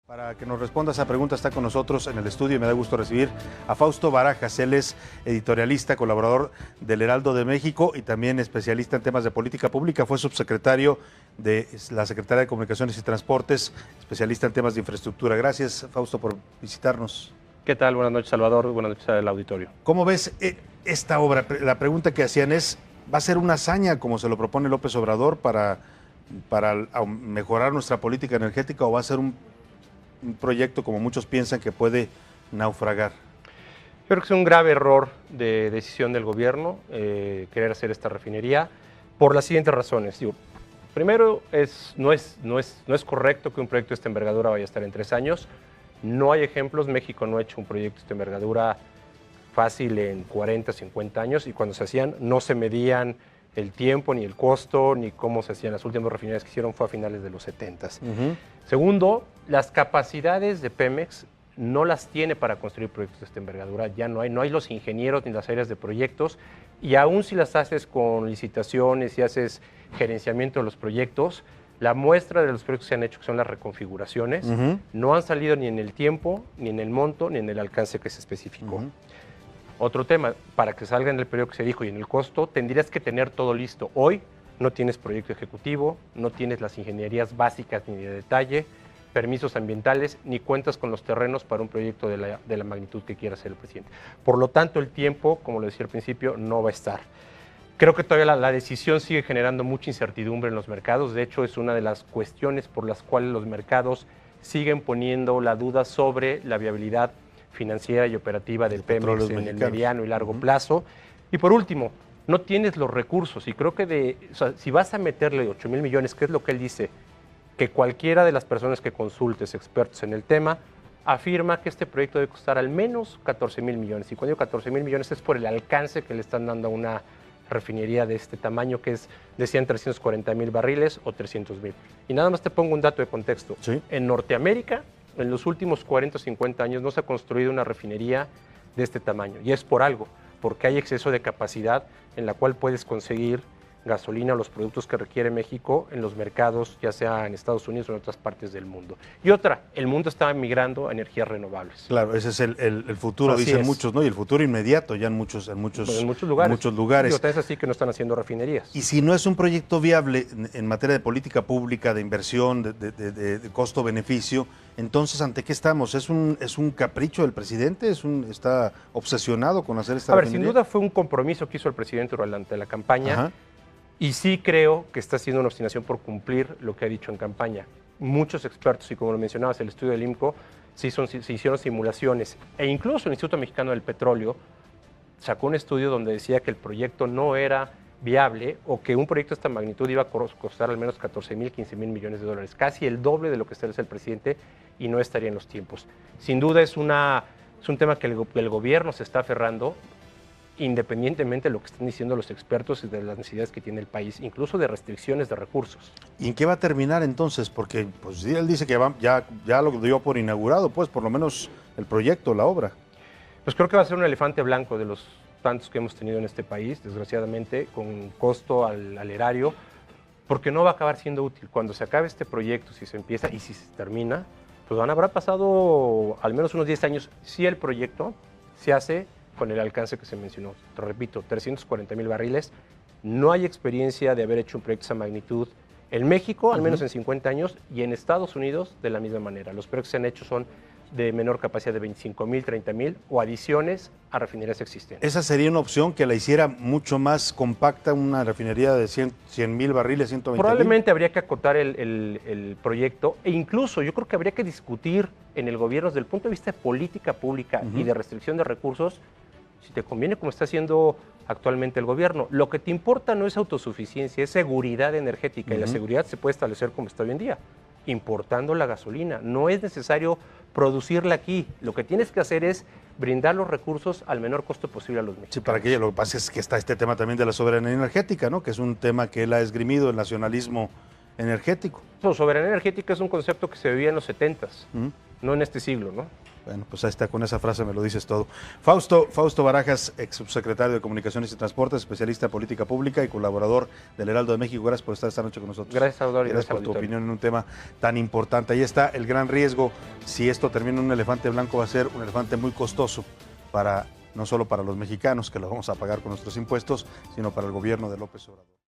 Para que nos responda esa pregunta está con nosotros en el estudio y me da gusto recibir a Fausto Barajas. Él es editorialista, colaborador del Heraldo de México y también especialista en temas de política pública. Fue subsecretario de la Secretaría de Comunicaciones y Transportes, especialista en temas de infraestructura. Gracias, Fausto, por visitarnos. ¿Qué tal? Buenas noches, Salvador. Buenas noches al auditorio. ¿Cómo ves esta obra? La pregunta que hacían es, ¿va a ser una hazaña como se lo propone López Obrador para mejorar nuestra política energética o va a ser un proyecto, como muchos piensan, que puede naufragar? Yo creo que es un grave error de decisión del gobierno querer hacer esta refinería por las siguientes razones. Primero, no es correcto que un proyecto de esta envergadura vaya a estar en 3 años. No hay ejemplos. México no ha hecho un proyecto de esta envergadura fácil en 40, 50 años, y cuando se hacían no se medían el tiempo, ni el costo, ni cómo se hacían. Las últimas refinerías que hicieron fue a finales de los 70s. Segundo, las capacidades de Pemex no las tiene para construir proyectos de esta envergadura. Ya no hay los ingenieros ni las áreas de proyectos, y aún si las haces con licitaciones y haces gerenciamiento de los proyectos, la muestra de los proyectos que se han hecho, que son las reconfiguraciones, no han salido ni en el tiempo, ni en el monto, ni en el alcance que se especificó. Otro tema, para que salga en el periodo que se dijo y en el costo, tendrías que tener todo listo. Hoy no tienes proyecto ejecutivo, no tienes las ingenierías básicas ni de detalle, permisos ambientales, ni cuentas con los terrenos para un proyecto de la magnitud que quiera hacer el presidente. Por lo tanto, el tiempo, como lo decía al principio, no va a estar. Creo que todavía la decisión sigue generando mucha incertidumbre en los mercados. De hecho, es una de las cuestiones por las cuales los mercados siguen poniendo la duda sobre la viabilidad financiera y operativa del Pemex en el mediano y largo plazo. Y por último, no tienes los recursos, y creo que si vas a meterle 8,000 millones, que es lo que él dice, que cualquiera de las personas que consultes, expertos en el tema, afirma que este proyecto debe costar al menos 14,000 millones. Y cuando digo 14,000 millones es por el alcance que le están dando a una refinería de este tamaño, que es, decían, 340,000 barriles o 300,000. Y nada más te pongo un dato de contexto. ¿Sí? En Norteamérica, en los últimos 40 o 50 años no se ha construido una refinería de este tamaño, y es por algo, porque hay exceso de capacidad en la cual puedes conseguir gasolina o los productos que requiere México en los mercados, ya sea en Estados Unidos o en otras partes del mundo. Y otra, el mundo está migrando a energías renovables. Claro, ese es el futuro, Así dicen es. muchos, ¿no? Y el futuro inmediato ya en muchos lugares. Digo, es así que no están haciendo refinerías. Y si no es un proyecto viable en materia de política pública, de inversión, de costo-beneficio, entonces, ¿ante qué estamos? ¿Es un capricho del presidente? ¿Está obsesionado con hacer esta refinería? Sin duda fue un compromiso que hizo el presidente durante la campaña. Ajá. Y sí creo que está haciendo una obstinación por cumplir lo que ha dicho en campaña. Muchos expertos, y como lo mencionabas, el estudio del IMCO, se hicieron simulaciones, e incluso el Instituto Mexicano del Petróleo sacó un estudio donde decía que el proyecto no era viable, o que un proyecto de esta magnitud iba a costar al menos 14,000, 15,000 millones de dólares, casi el doble de lo que establece el presidente, y no estaría en los tiempos. Sin duda es un tema que el gobierno se está aferrando, independientemente de lo que están diciendo los expertos y de las necesidades que tiene el país, incluso de restricciones de recursos. ¿Y en qué va a terminar entonces? Porque pues, él dice que ya lo dio por inaugurado, pues por lo menos el proyecto, la obra. Pues creo que va a ser un elefante blanco de los tantos que hemos tenido en este país, desgraciadamente, con costo al erario, porque no va a acabar siendo útil. Cuando se acabe este proyecto, si se empieza y si se termina, pues habrá pasado al menos unos 10 años si el proyecto se hace con el alcance que se mencionó. Te repito, 340,000 barriles. No hay experiencia de haber hecho un proyecto de esa magnitud en México, al menos en 50 años, y en Estados Unidos de la misma manera. Los proyectos que se han hecho son de menor capacidad, de 25,000, 30,000, o adiciones a refinerías existentes. ¿Esa sería una opción que la hiciera mucho más compacta, una refinería de 100,000 barriles, 120,000? Probablemente habría que acotar el proyecto, e incluso yo creo que habría que discutir en el gobierno desde el punto de vista de política pública y de restricción de recursos, si te conviene como está haciendo actualmente el gobierno. Lo que te importa no es autosuficiencia, es seguridad energética, y la seguridad se puede establecer como está hoy en día, importando la gasolina. No es necesario producirla aquí. Lo que tienes que hacer es brindar los recursos al menor costo posible a los mexicanos. Sí, para que lo que pasa es que está este tema también de la soberanía energética, ¿no? Que es un tema que él ha esgrimido, el nacionalismo energético. Soberanía energética es un concepto que se vivía en los 70s. no en este siglo, ¿no? Bueno, pues ahí está, con esa frase me lo dices todo. Fausto Barajas, ex subsecretario de Comunicaciones y Transportes, especialista en política pública y colaborador del Heraldo de México. Gracias por estar esta noche con nosotros. Gracias, Salvador. Gracias por tu opinión en un tema tan importante. Ahí está el gran riesgo. Si esto termina en un elefante blanco, va a ser un elefante muy costoso no solo para los mexicanos, que lo vamos a pagar con nuestros impuestos, sino para el gobierno de López Obrador.